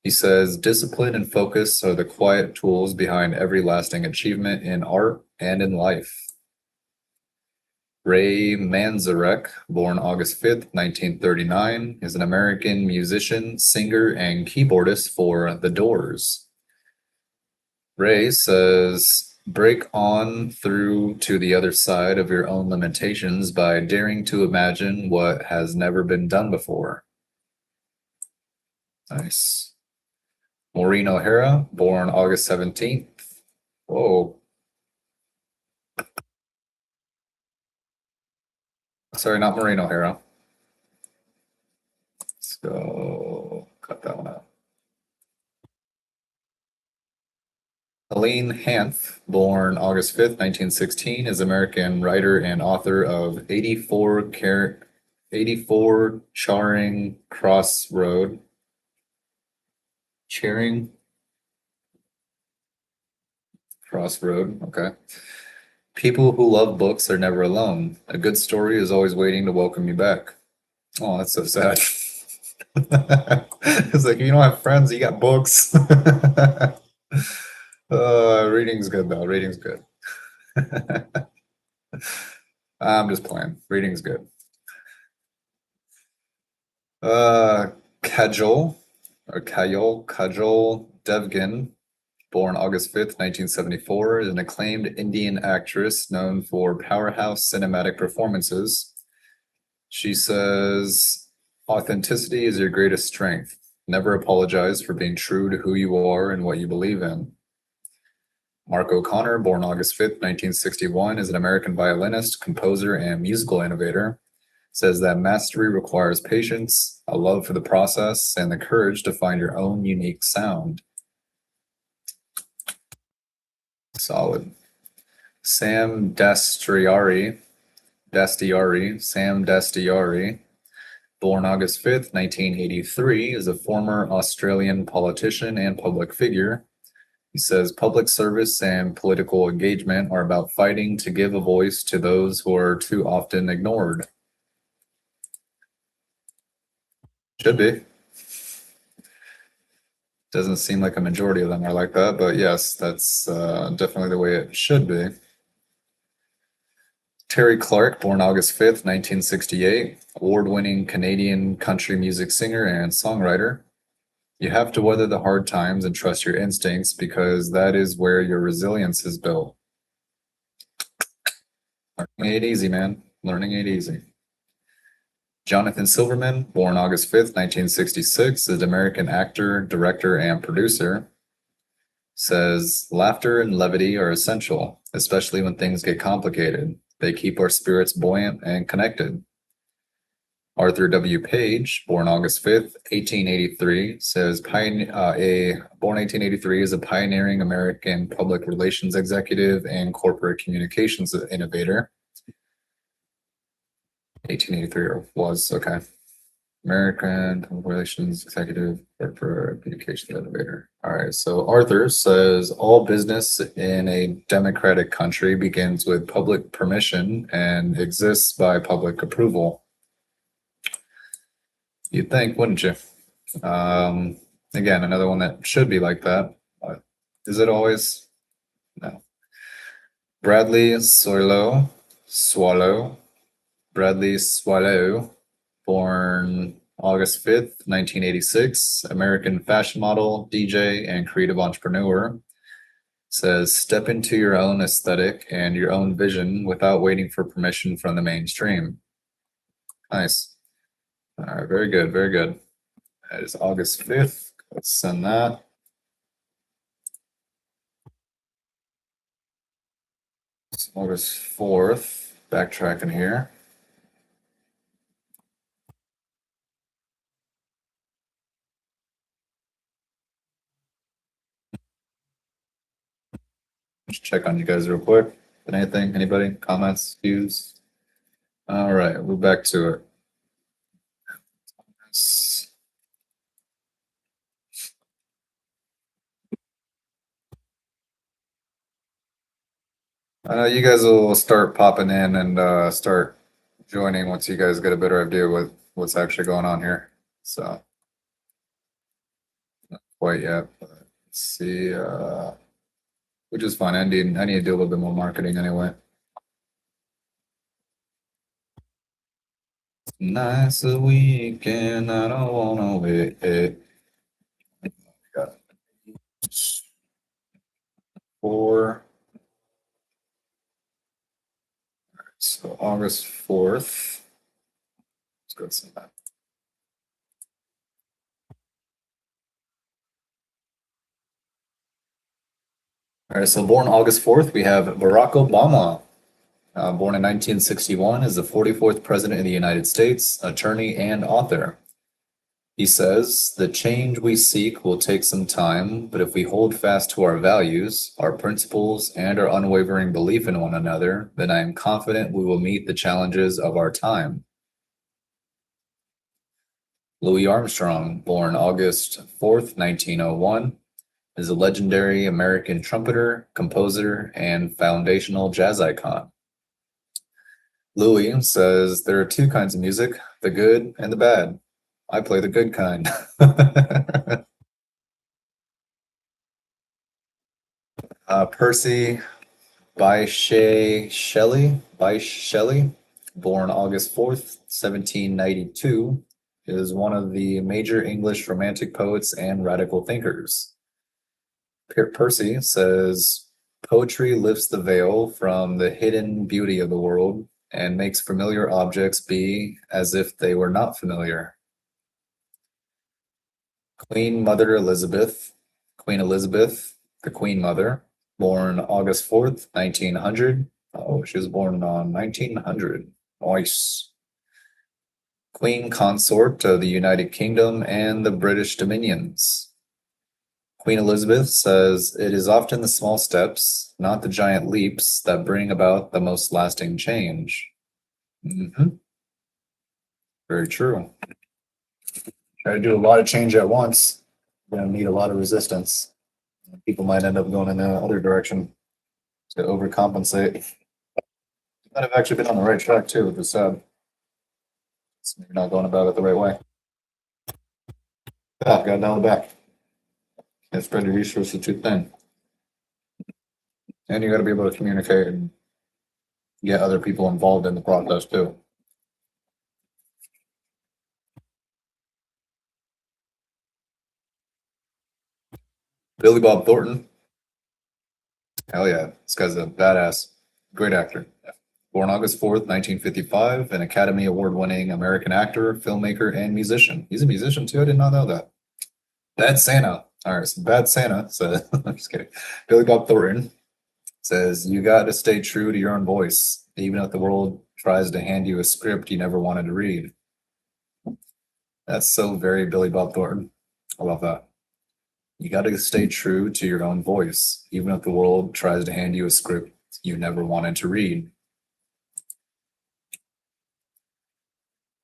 He says, discipline and focus are the quiet tools behind every lasting achievement in art and in life. Ray Manzarek, born August 5th, 1939, is an American musician, singer, and keyboardist for The Doors. Ray says, break on through to the other side of your own limitations by daring to imagine what has never been done before. Nice. Maureen O'Hara, born August 17th. Whoa. Sorry, not Maureen O'Hara. Let's go cut that one out. Helene Hanff, born August 5th, 1916, is an American writer and author of 84 Charing Crossroad. Charing Crossroad, okay. People who love books are never alone. A good story is always waiting to welcome you back. Oh, that's so sad. It's like, if you don't have friends, you got books. Reading's good though. Reading's good. I'm just playing. Reading's good. Kajol Devgan, born August 5th, 1974, is an acclaimed Indian actress known for powerhouse cinematic performances. She says, authenticity is your greatest strength. Never apologize for being true to who you are and what you believe in. Mark O'Connor, born August 5th, 1961, is an American violinist, composer, and musical innovator. Says that mastery requires patience, a love for the process, and the courage to find your own unique sound. Solid. Sam Dastiari, born August 5th, 1983, is a former Australian politician and public figure. He says public service and political engagement are about fighting to give a voice to those who are too often ignored. Should be. Doesn't seem like a majority of them are like that, but yes, that's definitely the way it should be. Terry Clark, born August 5th, 1968, award-winning Canadian country music singer and songwriter. You have to weather the hard times and trust your instincts because that is where your resilience is built. Learning ain't easy, man. Learning ain't easy. Jonathan Silverman, born August 5th, 1966, is an American actor, director, and producer. Says, laughter and levity are essential, especially when things get complicated. They keep our spirits buoyant and connected. Arthur W. Page, born August 5th, 1883, says, born 1883, is a pioneering American public relations executive and corporate communications innovator. 1883 was, okay. American Public Relations Executive for Communications Innovator. All right, so Arthur says all business in a democratic country begins with public permission and exists by public approval. You'd think, wouldn't you? Again, another one that should be like that. But is it always? No. Bradley Swallow, born August 5th, 1986, American fashion model, DJ, and creative entrepreneur. Says, step into your own aesthetic and your own vision without waiting for permission from the mainstream. Nice. All right, very good, very good. That is August 5th. Let's send that. It's August 4th. Backtracking here. Just check on you guys real quick. Anything? Anybody? Comments? Views? All right, we're back to it. You guys will start popping in and start joining once you guys get a better idea with what's actually going on here. So, not quite yet, but let's see. Which is fine. I need to do a little bit more marketing anyway. Nice a weekend, I don't wanna wait. Got 4. So August 4th. Let's go to that. All right, so born August 4th, we have Barack Obama. Born in 1961, is the 44th president of the United States, attorney and author. He says, the change we seek will take some time, but if we hold fast to our values, our principles, and our unwavering belief in one another, then I am confident we will meet the challenges of our time. Louis Armstrong, born August 4th, 1901, is a legendary American trumpeter, composer, and foundational jazz icon. Louis says there are 2 kinds of music, the good and the bad. I play the good kind. Percy Bysshe Shelley, born August 4th, 1792, is one of the major English romantic poets and radical thinkers. Percy says, poetry lifts the veil from the hidden beauty of the world and makes familiar objects be as if they were not familiar. Queen Elizabeth, the Queen Mother, born August 4th, 1900. Oh, she was born on 1900. Nice. Queen Consort of the United Kingdom and the British Dominions. Queen Elizabeth says, it is often the small steps, not the giant leaps, that bring about the most lasting change. Very true. Try to do a lot of change at once, you're going to meet a lot of resistance. People might end up going in the other direction to overcompensate. You might have actually been on the right track too, which is sad. So maybe not going about it the right way. Got it down the back. Can't spread your resources too thin. And you got to be able to communicate and get other people involved in the process too. Billy Bob Thornton. Hell yeah, this guy's a badass. Great actor. Born August 4th, 1955, an Academy Award-winning American actor, filmmaker, and musician. He's a musician too, I did not know that. Bad Santa. All right, so Bad Santa says, I'm just kidding. Billy Bob Thornton says, you got to stay true to your own voice, even if the world tries to hand you a script you never wanted to read. That's so very Billy Bob Thornton. I love that. You got to stay true to your own voice, even if the world tries to hand you a script you never wanted to read.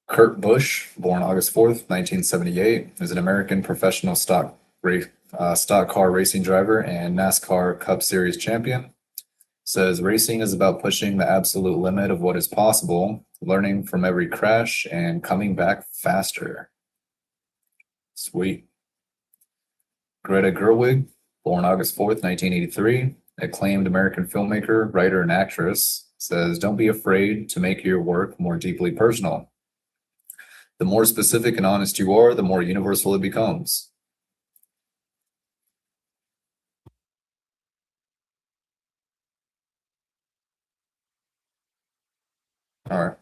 Kurt Busch, born August 4th, 1978, is an American professional stock car racing driver and NASCAR Cup Series champion. Says racing is about pushing the absolute limit of what is possible, learning from every crash, and coming back faster. Sweet. Greta Gerwig, born August 4th, 1983, acclaimed American filmmaker, writer, and actress, says, "Don't be afraid to make your work more deeply personal. The more specific and honest you are, the more universal it becomes." All right,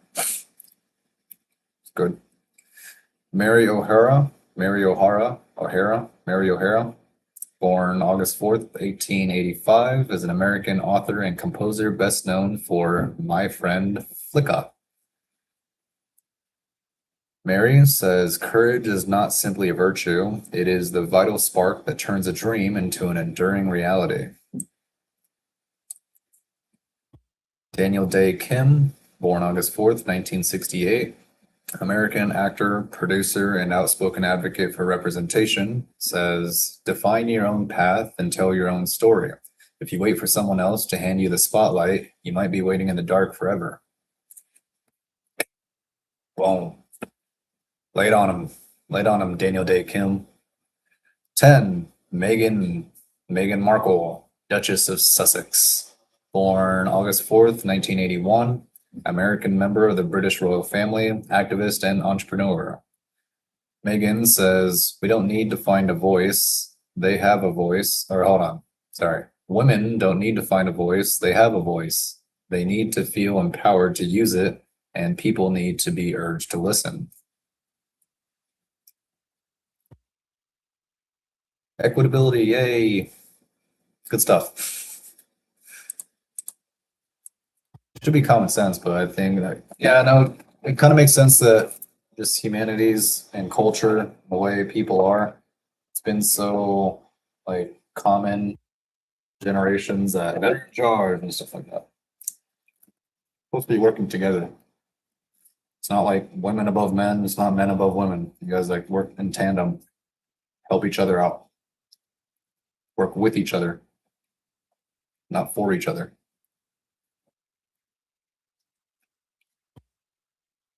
good. Mary O'Hara, born August 4th, 1885, is an American author and composer best known for My Friend Flicka. Mary says, "Courage is not simply a virtue, it is the vital spark that turns a dream into an enduring reality." Daniel Day Kim, born August 4th, 1968, American actor, producer, and outspoken advocate for representation, says, "Define your own path and tell your own story. If you wait for someone else to hand you the spotlight, you might be waiting in the dark forever." Boom. Lay it on him. Lay it on him, Daniel Day Kim. 10. Meghan Markle, Duchess of Sussex. Born August 4th, 1981. American member of the British royal family, activist, and entrepreneur. Meghan says, "We don't need to find a voice. They have a voice." Or hold on. Sorry. "Women don't need to find a voice. They have a voice. They need to feel empowered to use it, and people need to be urged to listen." Equitability, yay. Good stuff. Should be common sense, but I think that, yeah, no, it kind of makes sense that just humanities and culture, the way people are, it's been so like common generations that they're in charge and stuff like that. Supposed to be working together. It's not like women above men, it's not men above women. You guys like work in tandem, help each other out, work with each other, not for each other.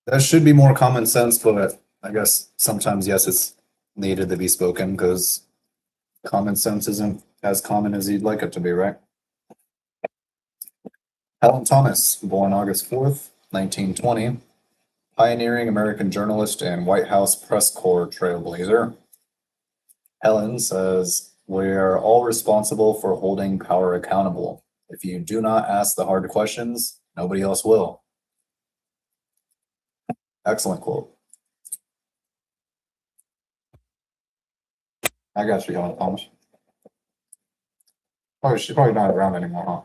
That should be more common sense, but I guess sometimes, yes, it's needed to be spoken because common sense isn't as common as you'd like it to be, right? Helen Thomas, born August 4th, 1920, pioneering American journalist and White House press corps trailblazer. Helen says, "We are all responsible for holding power accountable. If you do not ask the hard questions, nobody else will." Excellent quote. I got you, Helen Thomas. Oh, she's probably not around anymore, huh?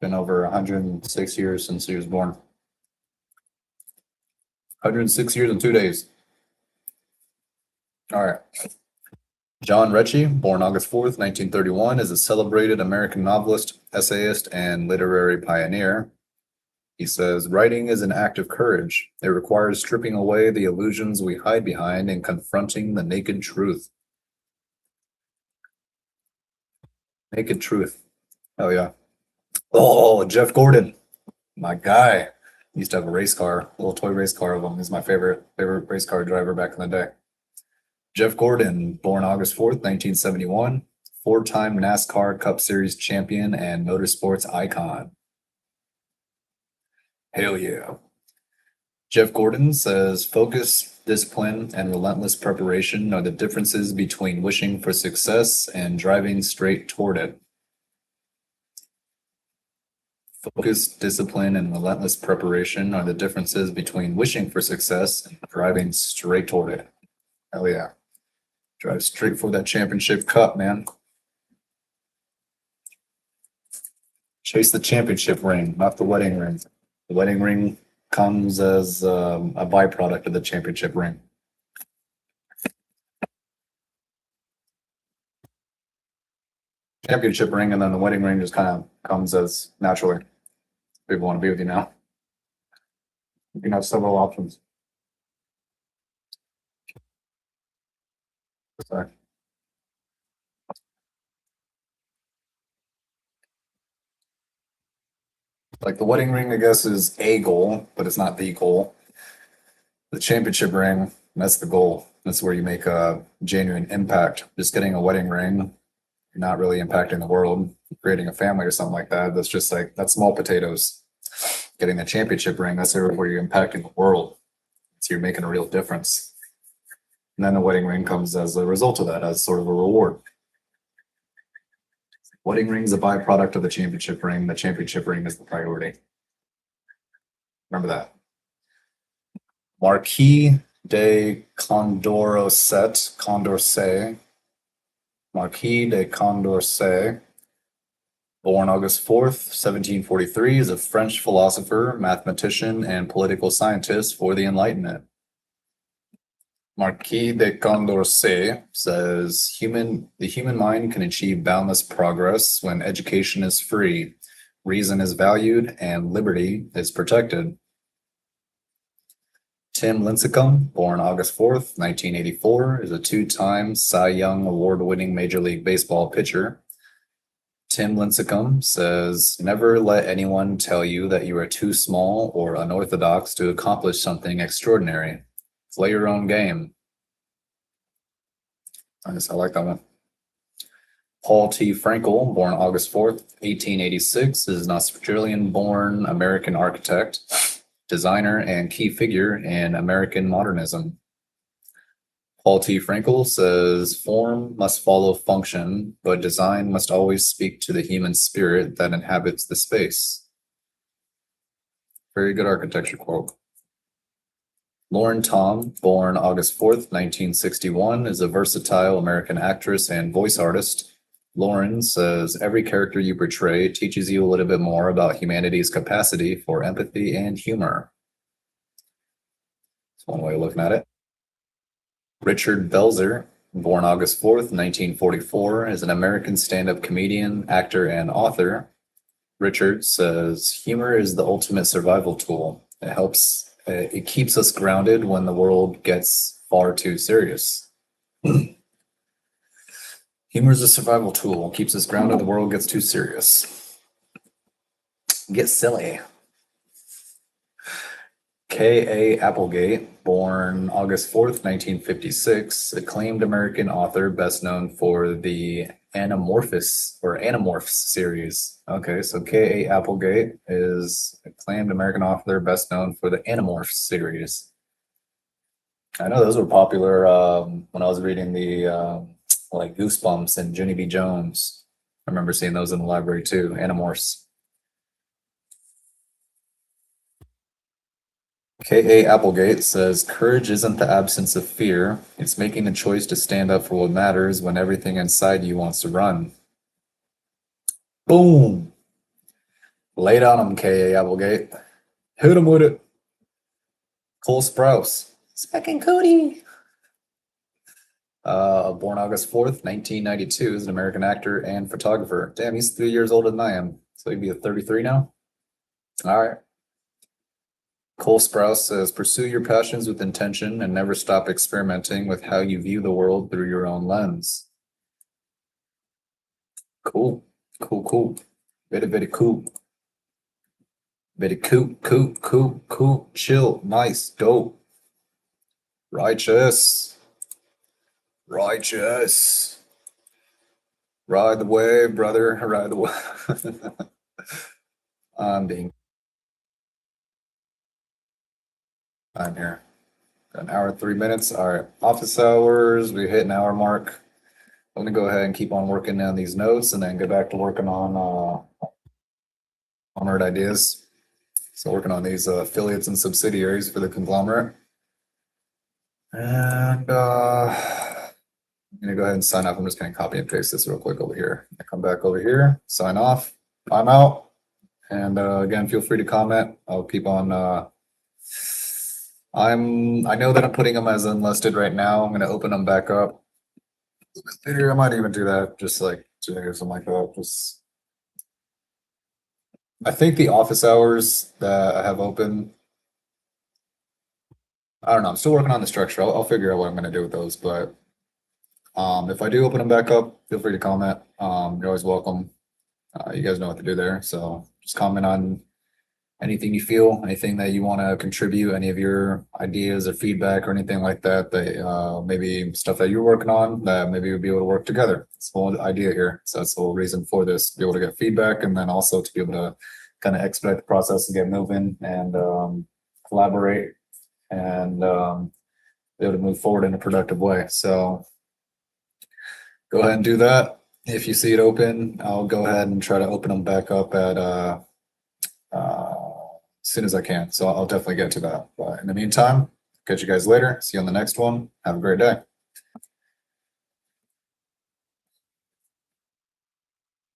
Been over 106 years since he was born. 106 years and 2 days. All right. John Ritchie, born August 4th, 1931, is a celebrated American novelist, essayist, and literary pioneer. He says, "Writing is an act of courage. It requires stripping away the illusions we hide behind and confronting the naked truth." Naked truth. Oh, yeah. Oh, Jeff Gordon, my guy. Used to have a race car, a little toy race car of him. He's my favorite race car driver back in the day. Jeff Gordon, born August 4th, 1971, four-time NASCAR Cup Series champion and motorsports icon. Hell yeah. Jeff Gordon says, "Focus, discipline, and relentless preparation are the differences between wishing for success and driving straight toward it." Focus, discipline, and relentless preparation are the differences between wishing for success and driving straight toward it. Hell yeah. Drive straight for that championship cup, man. Chase the championship ring, not the wedding ring. The wedding ring comes as a byproduct of the championship ring. Championship ring, and then the wedding ring just kind of comes as naturally. People want to be with you now. You can have several options. Sorry. Like the wedding ring, I guess, is a goal, but it's not the goal. The championship ring, that's the goal. That's where you make a genuine impact. Just getting a wedding ring, you're not really impacting the world, creating a family or something like that. That's just like, that's small potatoes. Getting the championship ring, that's where you're impacting the world. So you're making a real difference. And then the wedding ring comes as a result of that, as sort of a reward. Wedding ring is a byproduct of the championship ring. The championship ring is the priority. Remember that. Marquis de Condorcet, Marquis de Condorcet, born August 4th, 1743, is a French philosopher, mathematician, and political scientist for the Enlightenment. Marquis de Condorcet says, the human mind can achieve boundless progress when education is free, reason is valued, and liberty is protected. Tim Lincecum, born August 4th, 1984, is a two-time Cy Young Award-winning Major League Baseball pitcher. Tim Lincecum says, never let anyone tell you that you are too small or unorthodox to accomplish something extraordinary. Play your own game. I like that one. Paul T. Frankel, born August 4th, 1886, is an Australian-born American architect, designer, and key figure in American modernism. Paul T. Frankel says, form must follow function, but design must always speak to the human spirit that inhabits the space. Very good architecture quote. Lauren Tom, born August 4th, 1961, is a versatile American actress and voice artist. Lauren says, every character you portray teaches you a little bit more about humanity's capacity for empathy and humor. That's one way of looking at it. Richard Belzer, born August 4th, 1944, is an American stand-up comedian, actor, and author. Richard says, humor is the ultimate survival tool. It keeps us grounded when the world gets far too serious. Humor is a survival tool, keeps us grounded, the world gets too serious. Get silly. K.A. Applegate, born August 4th, 1956, acclaimed American author, best known for the Animorphs series. Okay, so K.A. Applegate is acclaimed American author, best known for the Animorphs series. I know those were popular when I was reading the like Goosebumps and Ginny B. Jones. I remember seeing those in the library too, Animorphs. K.A. Applegate says, courage isn't the absence of fear. It's making the choice to stand up for what matters when everything inside you wants to run. Boom! Lay it on him, K.A. Applegate. Hit him with it. Cole Sprouse. Speckin' Cody. Born August 4th, 1992, is an American actor and photographer. Damn, he's 3 years older than I am. So he'd be 33 now? All right. Cole Sprouse says, pursue your passions with intention and never stop experimenting with how you view the world through your own lens. Cool. Very cool. Very cool. Chill. Nice. Dope. Righteous. Ride the wave, brother. Ride the wave. I'm here. Got an hour and 3 minutes. All right. Office hours. We hit an hour mark. I'm going to go ahead and keep on working down these notes and then get back to working on conglomerate ideas. So working on these affiliates and subsidiaries for the conglomerate. And I'm going to go ahead and sign off. I'm just going to copy and paste this real quick over here. I come back over here, sign off. I'm out. And again, feel free to comment. I'll keep on. I know that I'm putting them as unlisted right now. I'm going to open them back up later. I might even do that, just like today or something like that. Just, I think the office hours that I have open, I don't know. I'm still working on the structure. I'll figure out what I'm going to do with those. But if I do open them back up, feel free to comment. You're always welcome. You guys know what to do there. So just comment on anything you feel, anything that you want to contribute, any of your ideas or feedback or anything like that, that maybe stuff that you're working on that maybe we'd be able to work together. It's the whole idea here. So that's the whole reason for this, to be able to get feedback and then also to be able to kind of expedite the process and get moving and collaborate and be able to move forward in a productive way. So go ahead and do that. If you see it open, I'll go ahead and try to open them back up at as soon as I can. So I'll definitely get to that. But in the meantime, catch you guys later. See you on the next one. Have a great day.